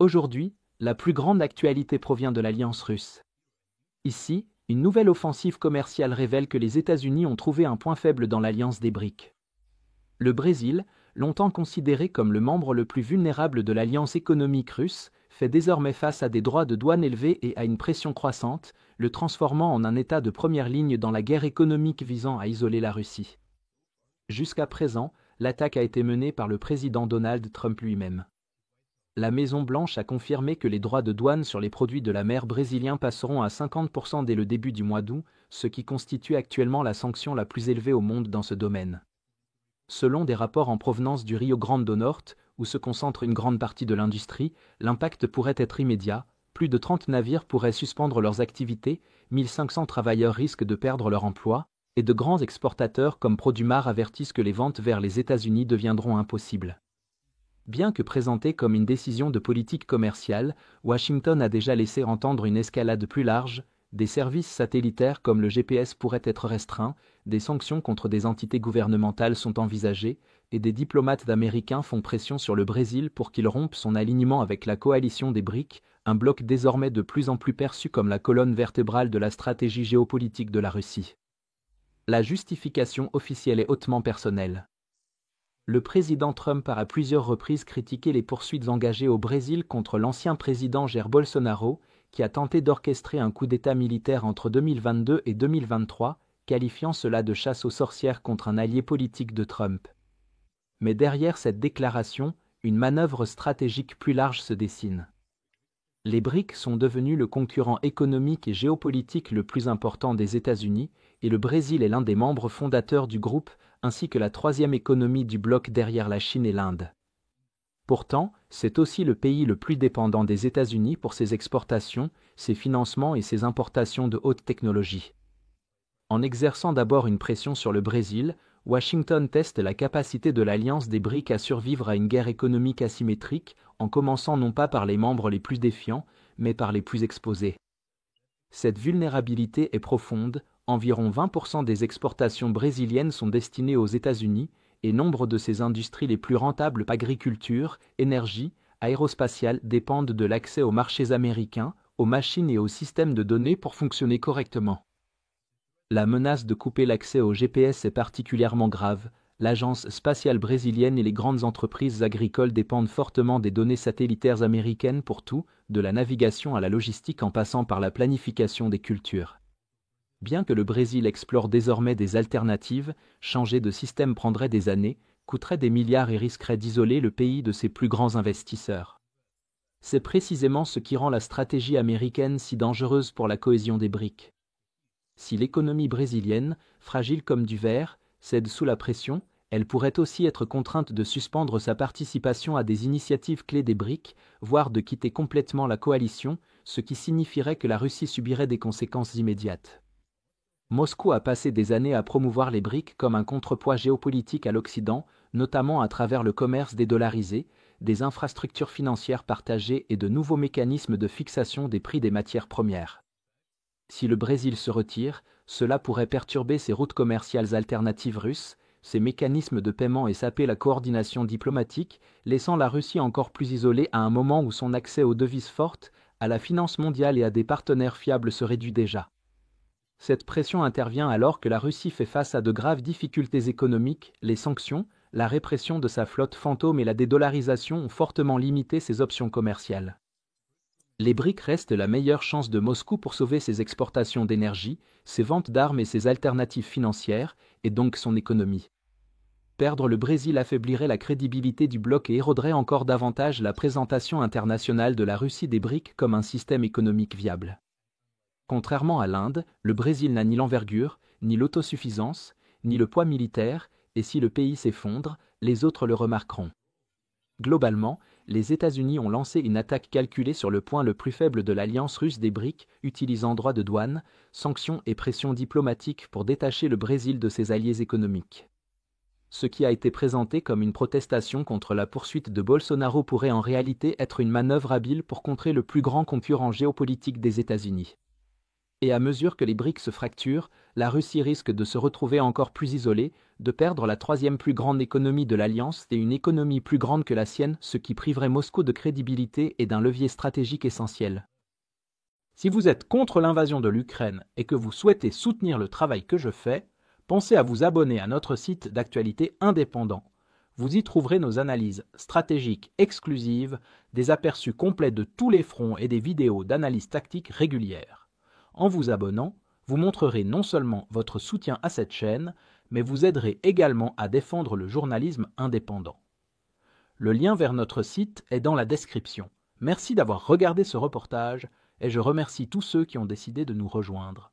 Aujourd'hui, la plus grande actualité provient de l'Alliance russe. Ici, une nouvelle offensive commerciale révèle que les États-Unis ont trouvé un point faible dans l'Alliance des BRICS. Le Brésil, longtemps considéré comme le membre le plus vulnérable de l'Alliance économique russe, fait désormais face à des droits de douane élevés et à une pression croissante, le transformant en un État de première ligne dans la guerre économique visant à isoler la Russie. Jusqu'à présent, l'attaque a été menée par le président Donald Trump lui-même. La Maison-Blanche a confirmé que les droits de douane sur les produits de la mer brésiliens passeront à 50% dès le début du mois d'août, ce qui constitue actuellement la sanction la plus élevée au monde dans ce domaine. Selon des rapports en provenance du Rio Grande do Norte, où se concentre une grande partie de l'industrie, l'impact pourrait être immédiat, plus de 30 navires pourraient suspendre leurs activités, 1500 travailleurs risquent de perdre leur emploi, et de grands exportateurs comme Produmar avertissent que les ventes vers les États-Unis deviendront impossibles. Bien que présentée comme une décision de politique commerciale, Washington a déjà laissé entendre une escalade plus large, des services satellitaires comme le GPS pourraient être restreints, des sanctions contre des entités gouvernementales sont envisagées, et des diplomates américains font pression sur le Brésil pour qu'il rompe son alignement avec la coalition des BRICS, un bloc désormais de plus en plus perçu comme la colonne vertébrale de la stratégie géopolitique de la Russie. La justification officielle est hautement personnelle. Le président Trump a à plusieurs reprises critiqué les poursuites engagées au Brésil contre l'ancien président Jair Bolsonaro, qui a tenté d'orchestrer un coup d'État militaire entre 2022 et 2023, qualifiant cela de chasse aux sorcières contre un allié politique de Trump. Mais derrière cette déclaration, une manœuvre stratégique plus large se dessine. Les BRICS sont devenus le concurrent économique et géopolitique le plus important des États-Unis, et le Brésil est l'un des membres fondateurs du groupe, ainsi que la troisième économie du bloc derrière la Chine et l'Inde. Pourtant, c'est aussi le pays le plus dépendant des États-Unis pour ses exportations, ses financements et ses importations de haute technologie. En exerçant d'abord une pression sur le Brésil, Washington teste la capacité de l'Alliance des BRICS à survivre à une guerre économique asymétrique, en commençant non pas par les membres les plus défiants, mais par les plus exposés. Cette vulnérabilité est profonde, environ 20% des exportations brésiliennes sont destinées aux États-Unis, et nombre de ces industries les plus rentables, agriculture, énergie, aérospatiale, dépendent de l'accès aux marchés américains, aux machines et aux systèmes de données pour fonctionner correctement. La menace de couper l'accès au GPS est particulièrement grave. L'agence spatiale brésilienne et les grandes entreprises agricoles dépendent fortement des données satellitaires américaines pour tout, de la navigation à la logistique en passant par la planification des cultures. Bien que le Brésil explore désormais des alternatives, changer de système prendrait des années, coûterait des milliards et risquerait d'isoler le pays de ses plus grands investisseurs. C'est précisément ce qui rend la stratégie américaine si dangereuse pour la cohésion des BRICS. Si l'économie brésilienne, fragile comme du verre, cède sous la pression, elle pourrait aussi être contrainte de suspendre sa participation à des initiatives clés des BRICS, voire de quitter complètement la coalition, ce qui signifierait que la Russie subirait des conséquences immédiates. Moscou a passé des années à promouvoir les BRICS comme un contrepoids géopolitique à l'Occident, notamment à travers le commerce dédollarisé, des infrastructures financières partagées et de nouveaux mécanismes de fixation des prix des matières premières. Si le Brésil se retire, cela pourrait perturber ses routes commerciales alternatives russes, ses mécanismes de paiement et saper la coordination diplomatique, laissant la Russie encore plus isolée à un moment où son accès aux devises fortes, à la finance mondiale et à des partenaires fiables se réduit déjà. Cette pression intervient alors que la Russie fait face à de graves difficultés économiques, les sanctions, la répression de sa flotte fantôme et la dédollarisation ont fortement limité ses options commerciales. Les BRICS restent la meilleure chance de Moscou pour sauver ses exportations d'énergie, ses ventes d'armes et ses alternatives financières, et donc son économie. Perdre le Brésil affaiblirait la crédibilité du bloc et éroderait encore davantage la présentation internationale de la Russie des BRICS comme un système économique viable. Contrairement à l'Inde, le Brésil n'a ni l'envergure, ni l'autosuffisance, ni le poids militaire, et si le pays s'effondre, les autres le remarqueront. Globalement, les États-Unis ont lancé une attaque calculée sur le point le plus faible de l'alliance russe des BRICS, utilisant droits de douane, sanctions et pressions diplomatiques pour détacher le Brésil de ses alliés économiques. Ce qui a été présenté comme une protestation contre la poursuite de Bolsonaro pourrait en réalité être une manœuvre habile pour contrer le plus grand concurrent géopolitique des États-Unis. Et à mesure que les briques se fracturent, la Russie risque de se retrouver encore plus isolée, de perdre la troisième plus grande économie de l'Alliance et une économie plus grande que la sienne, ce qui priverait Moscou de crédibilité et d'un levier stratégique essentiel. Si vous êtes contre l'invasion de l'Ukraine et que vous souhaitez soutenir le travail que je fais, pensez à vous abonner à notre site d'actualité indépendant. Vous y trouverez nos analyses stratégiques exclusives, des aperçus complets de tous les fronts et des vidéos d'analyse tactique régulières. En vous abonnant, vous montrerez non seulement votre soutien à cette chaîne, mais vous aiderez également à défendre le journalisme indépendant. Le lien vers notre site est dans la description. Merci d'avoir regardé ce reportage et je remercie tous ceux qui ont décidé de nous rejoindre.